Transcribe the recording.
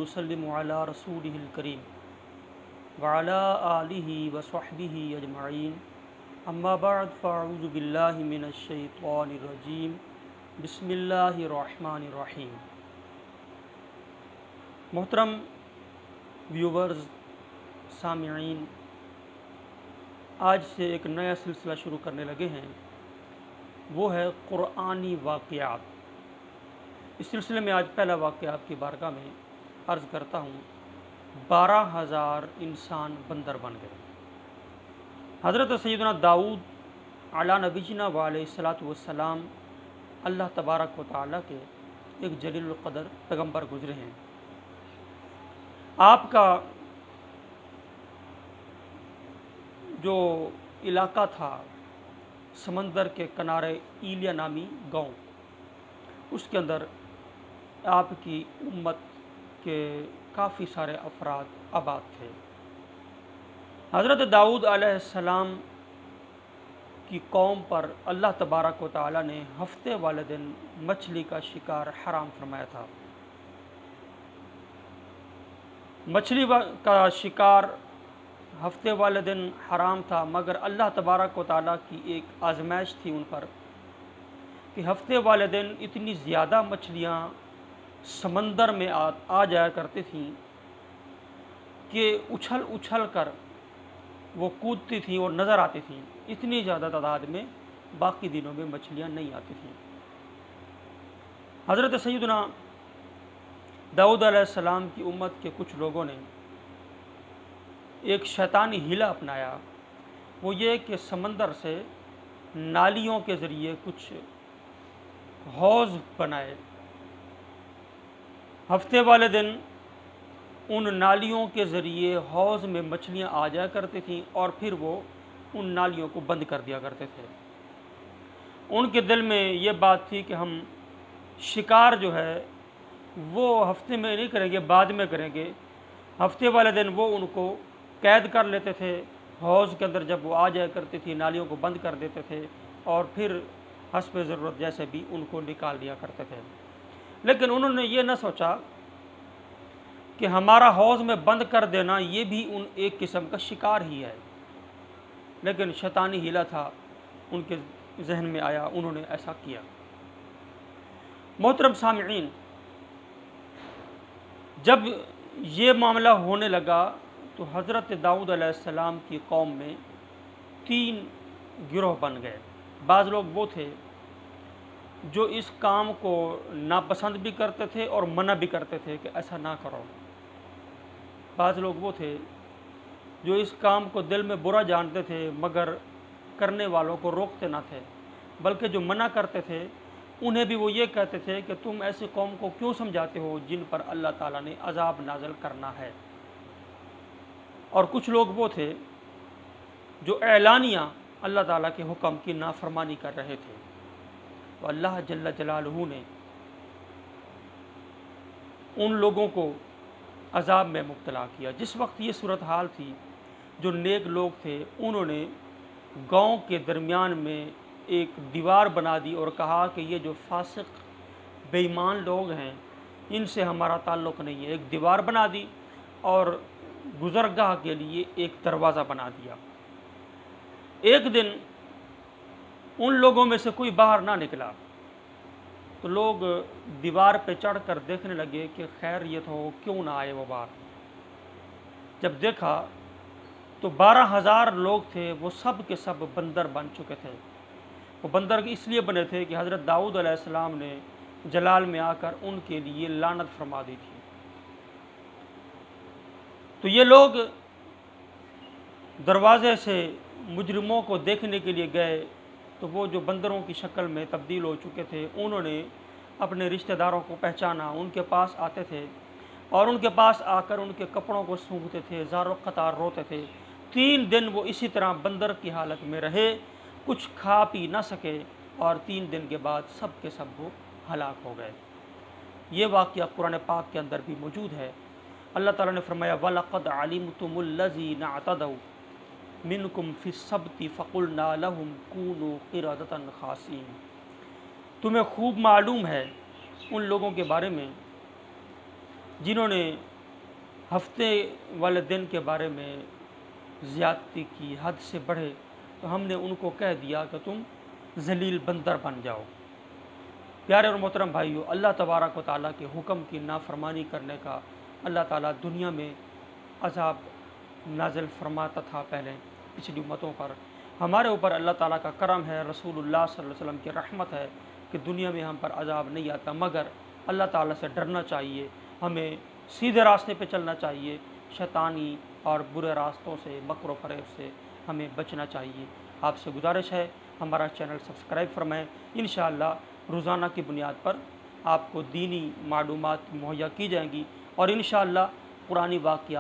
ونسلم علی رسولہ الکریم وعلی آلہ وصحبہ اجمعین اما بعد فاعوذ باللہ من الشیطان الرجیم بسم اللہ الرحمن الرحیم۔ محترم ویورز، سامعین، آج سے ایک نیا سلسلہ شروع کرنے لگے ہیں، وہ ہے قرآنی واقعات۔ اس سلسلے میں آج پہلا واقعہ آپ کی بارگاہ میں عرض کرتا ہوں۔ 12,000 انسان بندر بن گئے۔ حضرت سیدنا داؤد علی نبینا علیہ الصلاۃ والسلام اللہ تبارک و تعالیٰ کے ایک جلیل القدر پیغمبر گزرے ہیں۔ آپ کا جو علاقہ تھا سمندر کے کنارے ایلیا نامی گاؤں، اس کے اندر آپ کی امت کے کافی سارے افراد آباد تھے۔ حضرت داؤد علیہ السلام کی قوم پر اللہ تبارک و تعالیٰ نے ہفتے والے دن مچھلی کا شکار حرام فرمایا تھا۔ مچھلی کا شکار ہفتے والے دن حرام تھا، مگر اللہ تبارک و تعالیٰ کی ایک آزمائش تھی ان پر کہ ہفتے والے دن اتنی زیادہ مچھلیاں سمندر میں آ جایا کرتی تھیں کہ اچھل اچھل کر وہ کودتی تھیں اور نظر آتی تھیں۔ اتنی زیادہ تعداد میں باقی دنوں میں مچھلیاں نہیں آتی تھیں۔ حضرت سیدنا داؤد علیہ السلام کی امت کے کچھ لوگوں نے ایک شیطانی حیلہ اپنایا، وہ یہ کہ سمندر سے نالیوں کے ذریعے کچھ حوض بنائے۔ ہفتے والے دن ان نالیوں کے ذریعے حوض میں مچھلیاں آ جایا کرتی تھیں اور پھر وہ ان نالیوں کو بند کر دیا کرتے تھے۔ ان کے دل میں یہ بات تھی کہ ہم شکار جو ہے وہ ہفتے میں نہیں کریں گے، بعد میں کریں گے۔ ہفتے والے دن وہ ان کو قید کر لیتے تھے حوض کے اندر، جب وہ آ جایا کرتی تھی نالیوں کو بند کر دیتے تھے اور پھر حسب ضرورت جیسے بھی ان کو نکال دیا کرتے تھے۔ لیکن انہوں نے یہ نہ سوچا کہ ہمارا حوض میں بند کر دینا یہ بھی ایک قسم کا شکار ہی ہے، لیکن شیطانی حیلہ تھا، ان کے ذہن میں آیا، انہوں نے ایسا کیا۔ محترم سامعین، جب یہ معاملہ ہونے لگا تو حضرت داؤد علیہ السلام کی قوم میں 3 گروہ بن گئے۔ بعض لوگ وہ تھے جو اس کام کو ناپسند بھی کرتے تھے اور منع بھی کرتے تھے کہ ایسا نہ کرو۔ بعض لوگ وہ تھے جو اس کام کو دل میں برا جانتے تھے مگر کرنے والوں کو روکتے نہ تھے، بلکہ جو منع کرتے تھے انہیں بھی وہ یہ کہتے تھے کہ تم ایسی قوم کو کیوں سمجھاتے ہو جن پر اللہ تعالیٰ نے عذاب نازل کرنا ہے۔ اور کچھ لوگ وہ تھے جو اعلانیہ اللہ تعالیٰ کے حکم کی نافرمانی کر رہے تھے۔ تو اللہ جل جلالہ نے ان لوگوں کو عذاب میں مبتلا کیا۔ جس وقت یہ صورتحال تھی، جو نیک لوگ تھے انہوں نے گاؤں کے درمیان میں ایک دیوار بنا دی اور کہا کہ یہ جو فاسق بے ایمان لوگ ہیں ان سے ہمارا تعلق نہیں ہے۔ ایک دیوار بنا دی اور گزرگاہ کے لیے ایک دروازہ بنا دیا۔ ایک دن ان لوگوں میں سے کوئی باہر نہ نکلا تو لوگ دیوار پہ چڑھ کر دیکھنے لگے کہ خیریت ہو، کیوں نہ آئے وہ باہر۔ جب دیکھا تو 12,000 لوگ تھے، وہ سب کے سب بندر بن چکے تھے۔ وہ بندر اس لیے بنے تھے کہ حضرت داؤد علیہ السلام نے جلال میں آ کر ان کے لیے لعنت فرما دی تھی۔ تو یہ لوگ دروازے سے مجرموں کو دیکھنے کے لیے گئے تو وہ جو بندروں کی شکل میں تبدیل ہو چکے تھے انہوں نے اپنے رشتہ داروں کو پہچانا، ان کے پاس آتے تھے اور ان کے پاس آ کر ان کے کپڑوں کو سونگھتے تھے، زار و قطار روتے تھے۔ 3 دن وہ اسی طرح بندر کی حالت میں رہے، کچھ کھا پی نہ سکے اور 3 دن کے بعد سب کے سب وہ ہلاک ہو گئے۔ یہ واقعہ قرآن پاک کے اندر بھی موجود ہے۔ اللہ تعالیٰ نے فرمایا وَلَقَدْ عَلِمْتُمُ الَّذِينَ اعْتَدَوْا مِنْكُمْ فِي السَّبْتِ فَقُلْنَا لَهُمْ كُونُوا قِرَدَةً خَاسِئِينَ۔ تمہیں خوب معلوم ہے ان لوگوں کے بارے میں جنہوں نے ہفتے والے دن کے بارے میں زیادتی کی، حد سے بڑھے، تو ہم نے ان کو کہہ دیا کہ تم ذلیل بندر بن جاؤ۔ پیارے اور محترم بھائیو، اللہ تبارک و تعالیٰ کے حکم کی نافرمانی کرنے کا اللہ تعالیٰ دنیا میں عذاب نازل فرماتا تھا پہلے پچھلی امتوں پر۔ ہمارے اوپر اللہ تعالیٰ کا کرم ہے، رسول اللہ صلی اللہ علیہ وسلم کی رحمت ہے کہ دنیا میں ہم پر عذاب نہیں آتا، مگر اللہ تعالیٰ سے ڈرنا چاہیے، ہمیں سیدھے راستے پہ چلنا چاہیے، شیطانی اور برے راستوں سے، مکر و فریب سے ہمیں بچنا چاہیے۔ آپ سے گزارش ہے ہمارا چینل سبسکرائب فرمائیں، انشاءاللہ روزانہ کی بنیاد پر آپ کو دینی معلومات مہیا کی جائیں گی، اور انشاءاللہ قرآنی واقعات